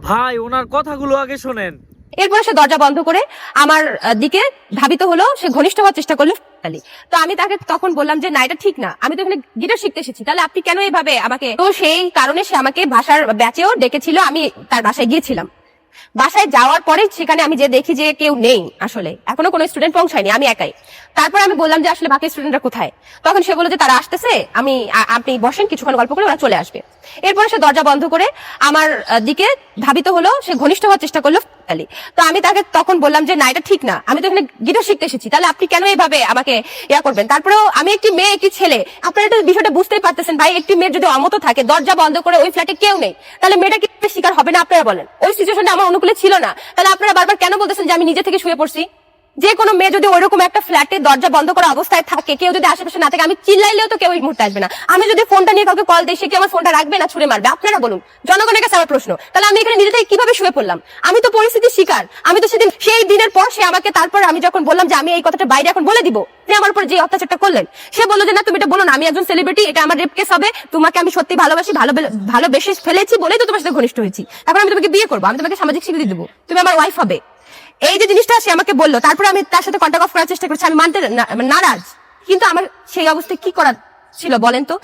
ভাই ওনার কথাগুলো আগে শোনেন। এরপরে সে দরজা বন্ধ করে আমার দিকে ধাবিত হলো, সে ঘনিষ্ঠ হওয়ার চেষ্টা করলো। তো আমি তাকে তখন বললাম যে না, এটা ঠিক না, আমি তো এখানে গিটার শিখতে এসেছি, তাহলে আপনি কেন এইভাবে আমাকে। তো সেই কারণে সে আমাকে ভাষার ব্যাচেও ডেকেছিল। আমি তার বাসায় গিয়েছিলাম। বাসায় যাওয়ার পরে সেখানে আমি যে দেখি যে কেউ নেই, আসলে এখনো কোনো স্টুডেন্ট পৌঁছায়নি, আমি একাই। তারপর আমি বললাম যে আসলে বাকি স্টুডেন্টরা কোথায়। তখন সে বলল যে তারা আসতেছে, আপনি বসেন, কিছুক্ষণ গল্প করে ওরা চলে আসবে। এরপরে সে দরজা বন্ধ করে আমার দিকে ধাবিত হলো, সে ঘনিষ্ঠ হওয়ার চেষ্টা করলো। তো আমি তাকে তখন বললাম যে না, এটা ঠিক না, আমি তো এখানে গিটার শিখতে এসেছি, তাহলে আপনি কেন এইভাবে আমাকে ইয়া করবেন। তারপরেও আমি একটি মেয়ে, একটি ছেলে, আপনারা এটা বিষয়টা বুঝতেই পারতেছেন ভাই। একটি মেয়ের যদি অমত থাকে, দরজা বন্ধ করে ওই ফ্ল্যাটে কেউ নেই, তাহলে মেয়েটা কি শিকার হবে না? আপনারা বলেন। ওই সিচুয়েশনটা আমার অনুকূলে ছিল না, তাহলে আপনারা বারবার কেন বলতেছেন যে আমি নিজে থেকে শুয়ে পড়ছি? যে কোনো মেয়ে যদি ওইরকম একটা ফ্ল্যাটে দরজা বন্ধ করা অবস্থায় থাকে, কেউ যদি আশেপাশে না থাকে, আমি চিল্লাইলেও তো কেউ এই মুহূর্তে আসবে না। আমি যদি ফোনটা নিয়ে কাউকে কল দিই, সে কি আমার ফোনটা রাখবে না ছুড়ে মারবে? আপনারা বলুন, জনগণের কাছে আমার প্রশ্ন। তাহলে আমি এখানে নিজে থেকে কিভাবে শুয়ে পড়লাম? আমি তো পরিস্থিতির শিকার। আমি তো সেদিন, সেই দিনের পর সে আমাকে, তারপর আমি যখন বললাম যে আমি এই কথাটা বাইরে এখন বলে দিব, আপনি আমার উপর যে অত্যাচারটা করলেন, সে বললো যে না, তুমি এটা বলো না, আমি একজন সেলিব্রিটি, এটা আমার রেপ কেস হবে, তোমাকে আমি সত্যি ভালোবাসি, ভালোবেসে ফেলেছি বলেই তো তোমার সাথে ঘনিষ্ঠ হয়েছি, এখন আমি তোমাকে বিয়ে করবো, আমি তোমাকে সামাজিক স্বীকৃতি দেবো, তুমি আমার ওয়াইফ হবে। এই যে জিনিসটা সে আমাকে বললো, তারপরে আমি তার সাথে কন্টাক্ট অফ করার চেষ্টা করছি, আমি মানতে নারাজ। কিন্তু আমার সেই অবস্থায় কি করার ছিল বলেন তো?